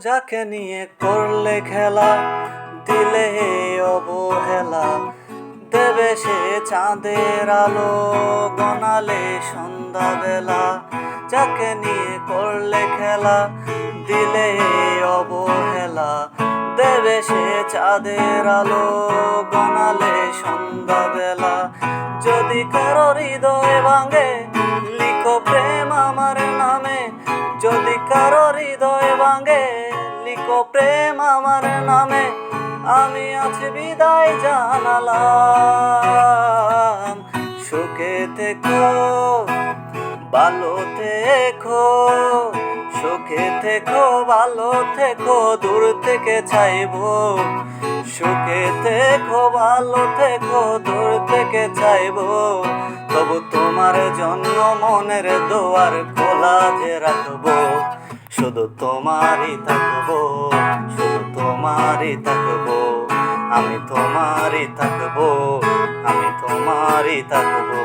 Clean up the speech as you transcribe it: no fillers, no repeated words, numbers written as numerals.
যাকে নিয়ে করলে খেলা, দিলে অবহেলা, দেবে সে চাঁদের আলো, গনালে সন্ধ্যাবেলা। যাকে নিয়ে করলে খেলা, দিলে অবহেলা, দেবে সে চাঁদের আলো, গনালে সন্ধ্যাবেলা। যদি কারো হৃদয় ভাঙে, লিখো প্রেম আমার নামে। যদি কারো হৃদয় ভাঙে, লিখো প্রেম আমার নামে। আমি আছি বিদায় জানালাম। সুখে থেকো, ভালো থেকো, সুখে থেকো, ভালো থেকো, দূর থেকে চাইবো। সুখে থেকো, ভালো থেকো, দূর থেকে চাইবো। তবু তোমার জন্য মনের দুয়ার খোলা যে রাখবো। শুধু তোমারই থাকবো, শুধু তোমারই থাকবো। আমি তোমারই থাকবো, আমি তোমারই থাকবো।